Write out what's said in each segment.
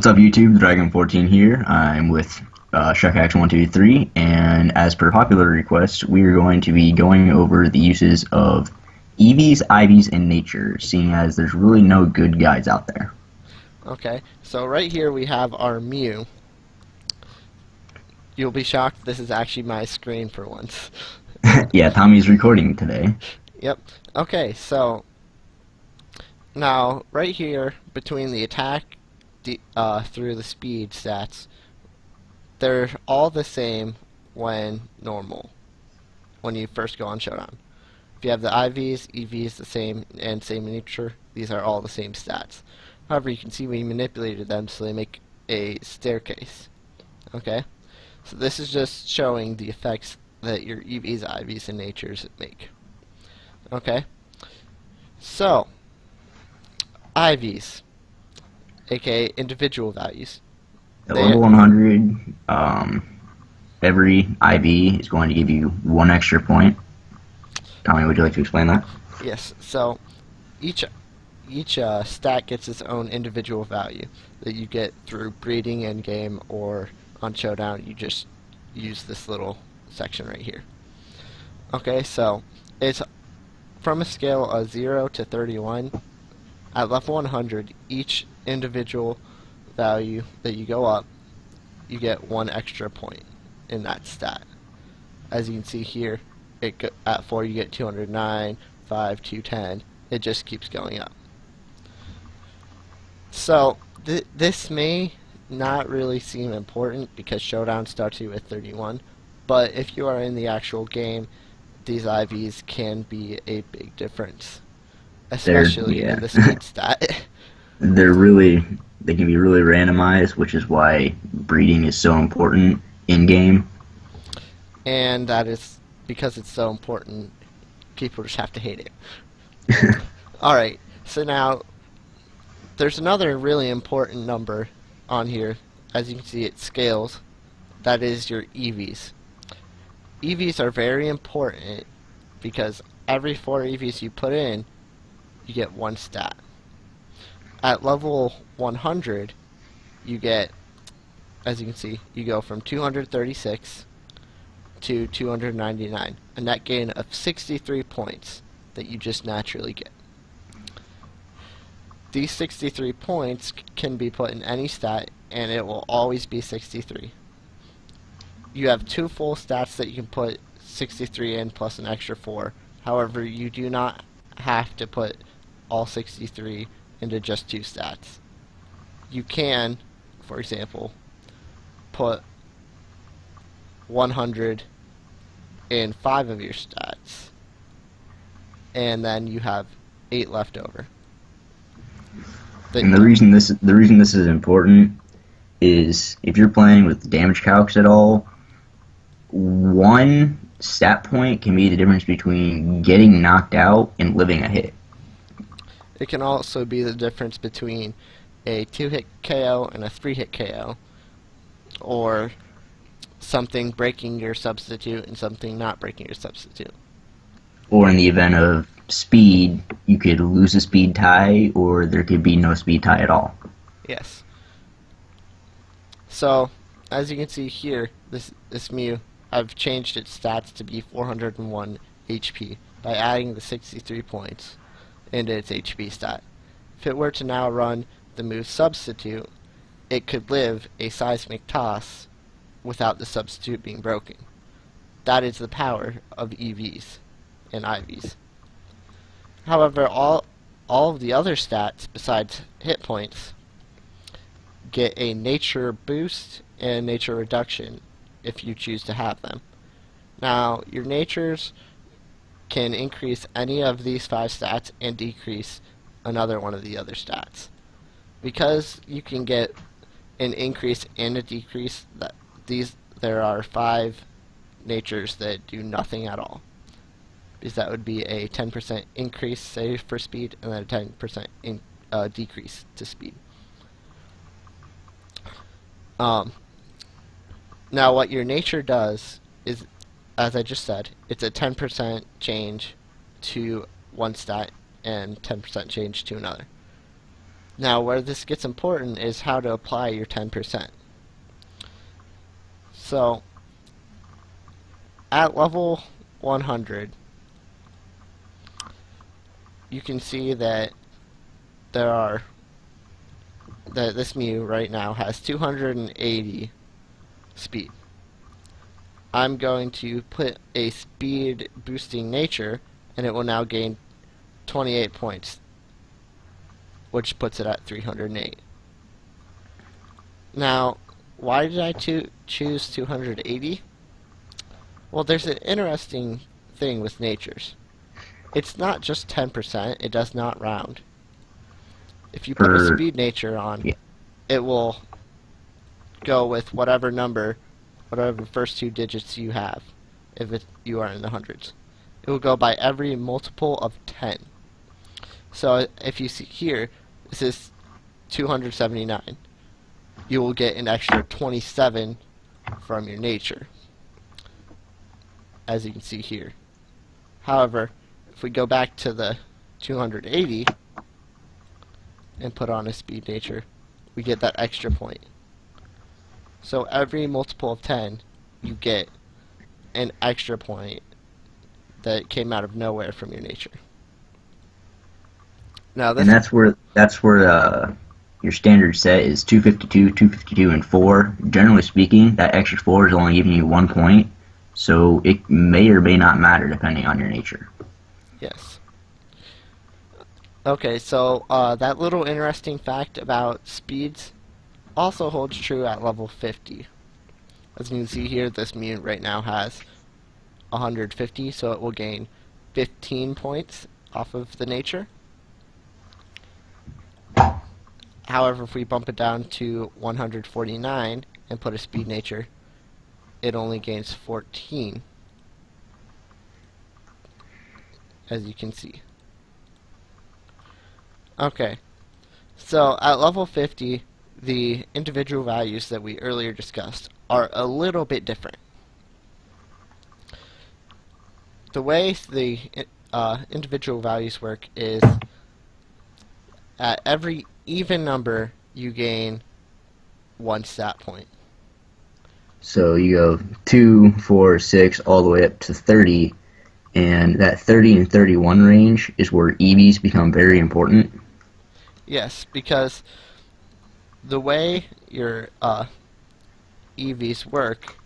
What's up, YouTube? Dragon14 here. I'm with ShuckX123, and as per popular request, we are going to be going over the uses of EVs, IVs, and nature, seeing as there's really no good guides out there. Okay, so right here we have our Mew. You'll be shocked this is actually my screen for once. Yeah, Tommy's recording today. Yep. Okay, so now right here between the attack through the speed stats, they're all the same when normal, when you first go on Showdown. If you have the IVs, EVs the same and same in nature, these are all the same stats. However, you can see we manipulated them so they make a staircase. Okay? So this is just showing the effects that your EVs, IVs, and natures make. Okay? So, IVs, aka individual values. At level 100, every IV is going to give you 1 extra point. Tommy, would you like to explain that? Yes, so each stat gets its own individual value that you get through breeding in game, or on Showdown you just use this little section right here. Okay, so it's from a scale of 0 to 31. At level 100, each individual value that you go up, you get 1 extra point in that stat. As you can see here, at 4 you get 209, 5, 210. It just keeps going up. So this may not really seem important because Showdown starts you with 31, but if you are in the actual game, these IVs can be a big difference, especially in the speed stat. They can be really randomized, which is why breeding is so important in game. And that is because it's so important, people just have to hate it. Alright, so now there's another really important number on here. As you can see, it scales. That is your EVs. EVs are very important because every 4 EVs you put in, you get 1 stat. At level 100, you get, as you can see, you go from 236 to 299, a net gain of 63 points that you just naturally get. These 63 points can be put in any stat, and it will always be 63. You have 2 full stats that you can put 63 in plus an extra 4. However, you do not have to put all 63 into just 2 stats. You can, for example, put 100 in 5 of your stats, and then you have 8 left over. And the reason this is important is if you're playing with damage calcs at all, 1 stat point can be the difference between getting knocked out and living a hit. It can also be the difference between a 2-hit KO and a 3-hit KO, or something breaking your substitute and something not breaking your substitute. Or in the event of speed, you could lose a speed tie, or there could be no speed tie at all. Yes. So, as you can see here, this Mew, I've changed its stats to be 401 HP by adding the 63 points into its HP stat. If it were to now run the move substitute, it could live a seismic toss without the substitute being broken. That is the power of EVs and IVs. However, all of the other stats besides hit points get a nature boost and a nature reduction if you choose to have them. Now, your natures can increase any of these 5 stats and decrease another one of the other stats. Because you can get an increase and a decrease, there are 5 natures that do nothing at all. Because that would be a 10% increase, say, for speed, and then a 10% decrease to speed. Now, what your nature does is, as I just said, it's a 10% change to one stat and 10% change to another. Now, where this gets important is how to apply your 10%. So, at level 100, you can see that this Mew right now has 280 speed. I'm going to put a speed boosting nature, and it will now gain 28 points, which puts it at 308. Now, why did I choose 280? Well, there's an interesting thing with natures. It's not just 10%, it does not round. If you put a Per speed nature on, yeah. it will go with whatever number, whatever first two digits you have, if you are in the hundreds. It will go by every multiple of 10. So if you see here, this is 279. You will get an extra 27 from your nature, as you can see here. However, if we go back to the 280 and put on a speed nature, we get that extra point. So every multiple of 10, you get an extra point that came out of nowhere from your nature. Now this, and that's where your standard set is 252, 252, and 4. Generally speaking, that extra 4 is only giving you 1 point, so it may or may not matter depending on your nature. yes. Okay, so that little interesting fact about speeds also holds true at level 50. As you can see here, this Mew right now has 150, so it will gain 15 points off of the nature. However, if we bump it down to 149 and put a speed nature, it only gains 14, as you can see. Okay, so at level 50, the individual values that we earlier discussed are a little bit different. The way the individual values work is at every even number you gain 1 stat point. So you go 2, 4, 6, all the way up to 30, and that 30 and 31 range is where EVs become very important. Yes, because the way your EVs work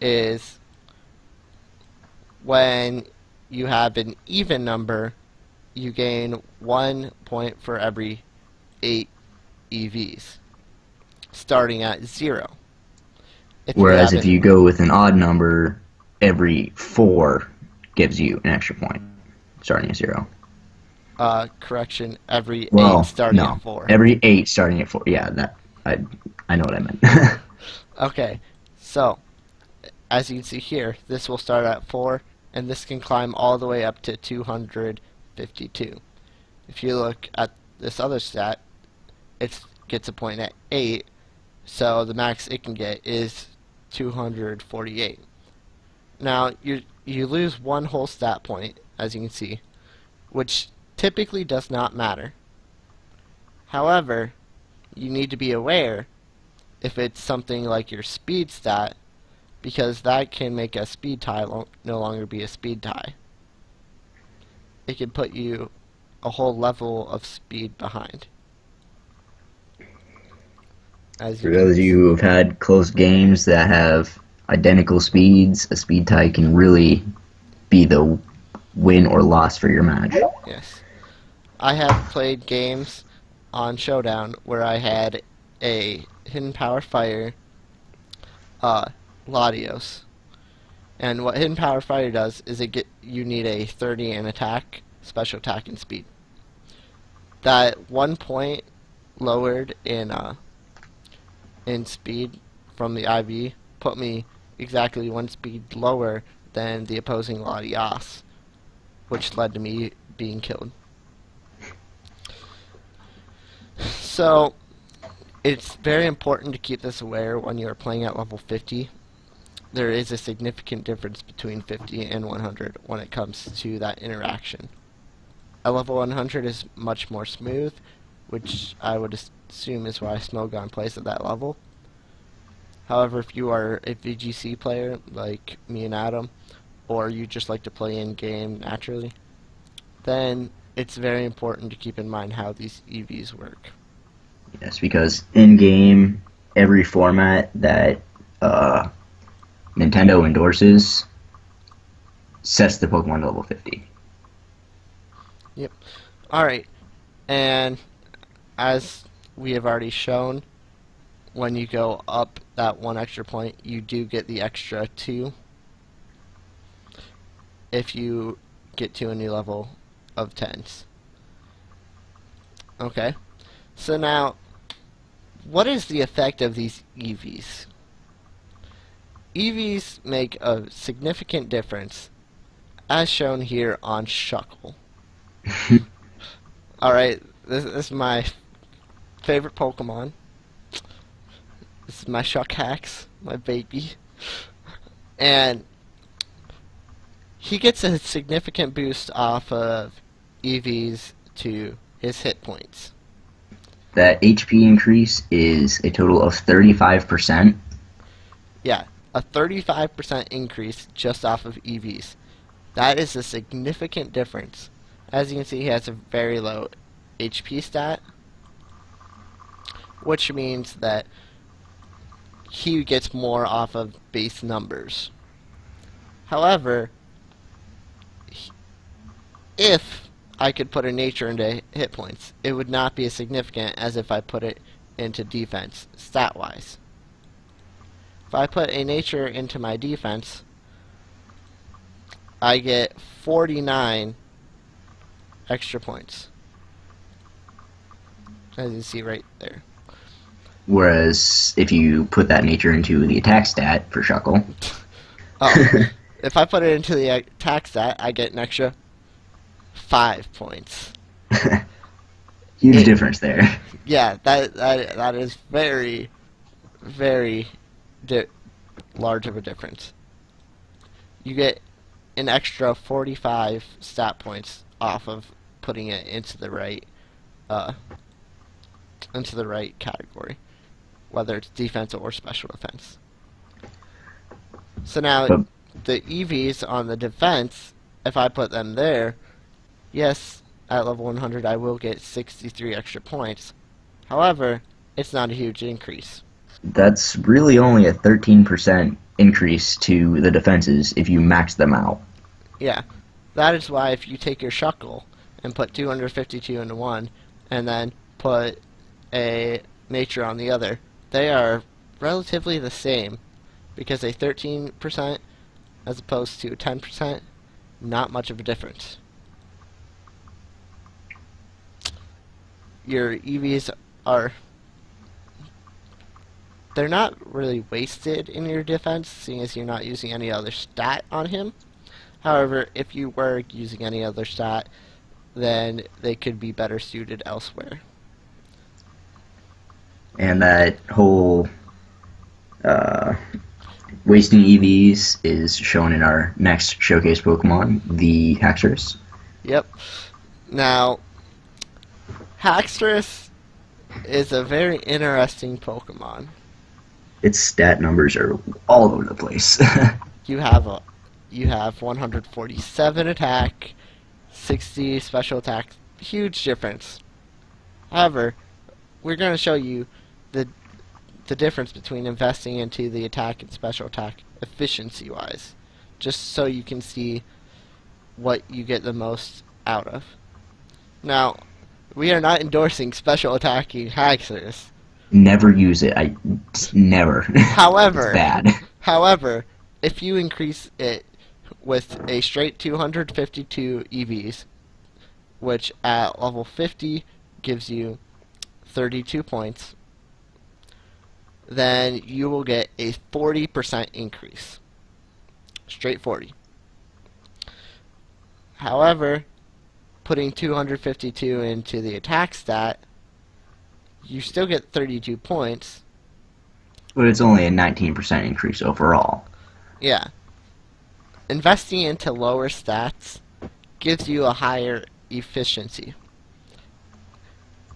is when you have an even number, you gain 1 point for every 8 EVs, starting at 0. Whereas if you go with an odd number, every 4 gives you an extra point, starting at 0. Correction, every 8 Well, starting no, at 4. every 8 starting at 4. Yeah, that I know what I meant. Okay, so as you can see here, this will start at 4, and this can climb all the way up to 252. If you look at this other stat, it gets a point at 8, so the max it can get is 248. Now, you lose 1 whole stat point, as you can see, which typically does not matter. However, you need to be aware if it's something like your speed stat, because that can make a speed tie no longer be a speed tie. It can put you a whole level of speed behind. For those of you who have had close games that have identical speeds, a speed tie can really be the win or loss for your match. Yes. I have played games on Showdown where I had a Hidden Power Fire Latios. And what Hidden Power Fire does is you need a 30 in attack, special attack, and speed. That 1 point lowered in speed from the IV put me exactly 1 speed lower than the opposing Latias, which led to me being killed. So it's very important to keep this aware when you are playing at level 50. There is a significant difference between 50 and 100 when it comes to that interaction. At level 100 is much more smooth, which I would assume is why Smogon plays at that level. However, if you are a VGC player like me and Adam, or you just like to play in-game naturally, then it's very important to keep in mind how these EVs work. Yes, because in game, every format that Nintendo endorses sets the Pokemon to level 50. Yep. Alright, and as we have already shown, when you go up that 1 extra point, you do get the extra 2 if you get to a new level of 10s. Okay, so now, what is the effect of these EVs? EVs make a significant difference, as shown here on Shuckle. Alright, this is my favorite Pokemon. This is my Shuckhax, my baby. And he gets a significant boost off of EVs to his hit points. That HP increase is a total of 35%. Yeah, a 35% increase just off of EVs. That is a significant difference. As you can see, he has a very low HP stat, which means that he gets more off of base numbers. However, if I could put a nature into hit points, it would not be as significant as if I put it into defense, stat-wise. If I put a nature into my defense, I get 49 extra points, as you see right there. Whereas if you put that nature into the attack stat for Shuckle, Oh, if I put it into the attack stat, I get an extra 5 points. huge difference there. Yeah, that is very, very large of a difference. You get an extra 45 stat points off of putting it into the right category, whether it's defense or special defense. So now But the EVs on the defense, if I put them there, yes, at level 100 I will get 63 extra points. However, it's not a huge increase. that's really only a 13% increase to the defenses if you max them out. Yeah, that is why if you take your Shuckle and put 252 into one, and then put a nature on the other, they are relatively the same, because a 13% as opposed to 10%, not much of a difference. Your EVs are, they're not really wasted in your defense, seeing as you're not using any other stat on him. However, if you were using any other stat, then they could be better suited elsewhere. And that whole wasting EVs is shown in our next showcase Pokemon, the Haxorus. Yep. Now, Haxorus is a very interesting Pokemon. Its stat numbers are all over the place. You have 147 attack, 60 special attack, huge difference. However, we're going to show you the difference between investing into the attack and special attack efficiency-wise, just so you can see what you get the most out of. Now, we are not endorsing special attacking Haxorus. Never use it. Never. However, It's bad. However, if you increase it with a straight 252 EVs, which at level 50 gives you 32 points, then you will get a 40% increase. Straight 40. However, putting 252 into the attack stat, you still get 32 points. But it's only a 19% increase overall. Yeah. Investing into lower stats gives you a higher efficiency.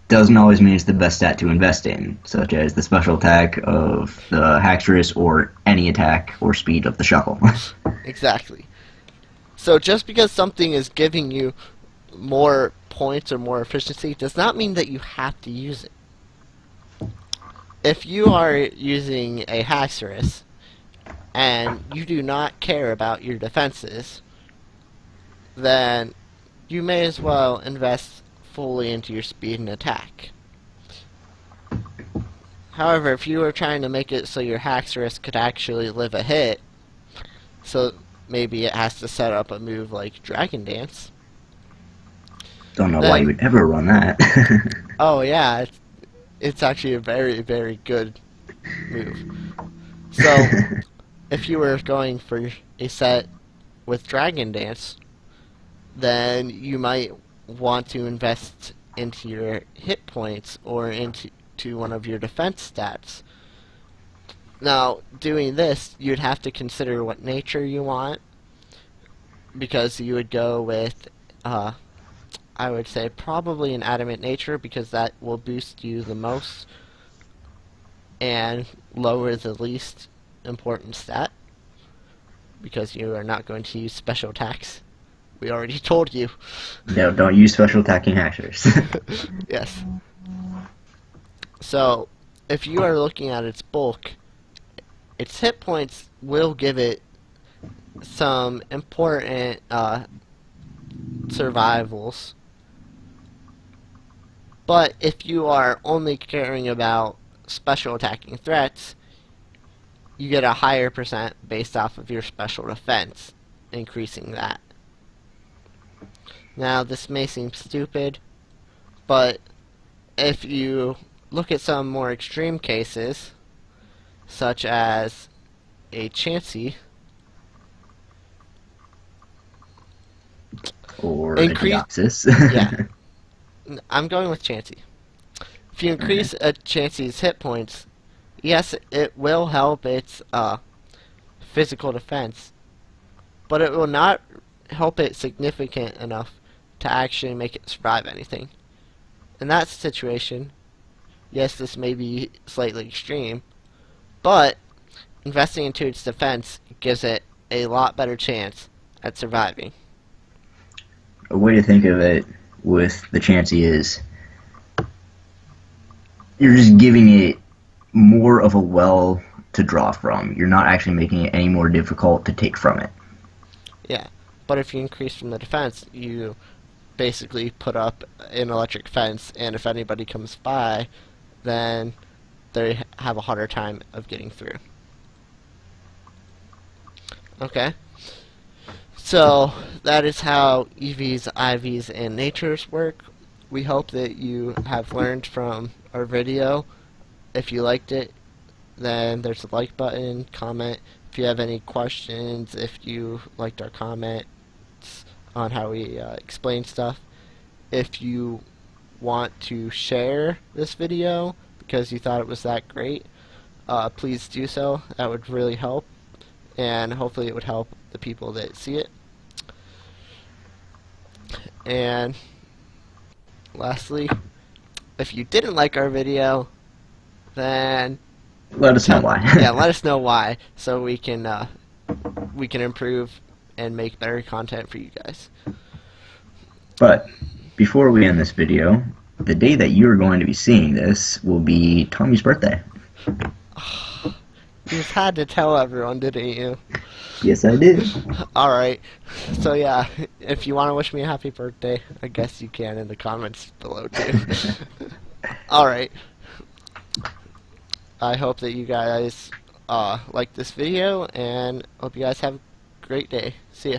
doesn't always mean it's the best stat to invest in, such as the special attack of the Haxorus or any attack or speed of the Shuckle. Exactly. So just because something is giving you more points or more efficiency does not mean that you have to use it. If you are using a Haxorus and you do not care about your defenses, then you may as well invest fully into your speed and attack. However, if you are trying to make it so your Haxorus could actually live a hit, so maybe it has to set up a move like Dragon Dance. Don't know why you would ever run that. Oh yeah, it's actually a very, very good move. So, if you were going for a set with Dragon Dance, then you might want to invest into your hit points or into one of your defense stats. Now, doing this, you'd have to consider what nature you want, because you would go with, I would say probably an adamant nature, because that will boost you the most and lower the least important stat, because you are not going to use special attacks. We already told you. No, don't use special attacking Haxorus. Yes. So, if you are looking at its bulk, its hit points will give it some important survivals. But if you are only caring about special attacking threats, you get a higher percent based off of your special defense, increasing that. Now, this may seem stupid, but if you look at some more extreme cases, such as a Chansey, or a Deoxys. Yeah, I'm going with Chansey. If you increase a Chansey's hit points, yes, it will help its physical defense, but it will not help it significant enough to actually make it survive anything. In that situation, yes, this may be slightly extreme, but investing into its defense gives it a lot better chance at surviving. A way to think of it with the Chansey is you're just giving it more of a well to draw from. You're not actually making it any more difficult to take from it. Yeah, but if you increase from the defense, you basically put up an electric fence, and if anybody comes by, then they have a harder time of getting through. Okay, so that is how EVs, IVs, and natures work. We hope that you have learned from our video. If you liked it, then there's a like button, comment. If you have any questions, if you liked our comments on how we explain stuff, if you want to share this video because you thought it was that great, please do so. That would really help, and hopefully it would help the people that see it. And lastly, if you didn't like our video, then let us know why. Yeah, let us know why, so we can improve and make better content for you guys. But before we end this video, the day that you're going to be seeing this will be Tommy's birthday. You just had to tell everyone, didn't you? Yes, I did. Alright, so yeah, if you want to wish me a happy birthday, I guess you can in the comments below too. Alright, I hope that you guys like this video, and hope you guys have a great day. See ya.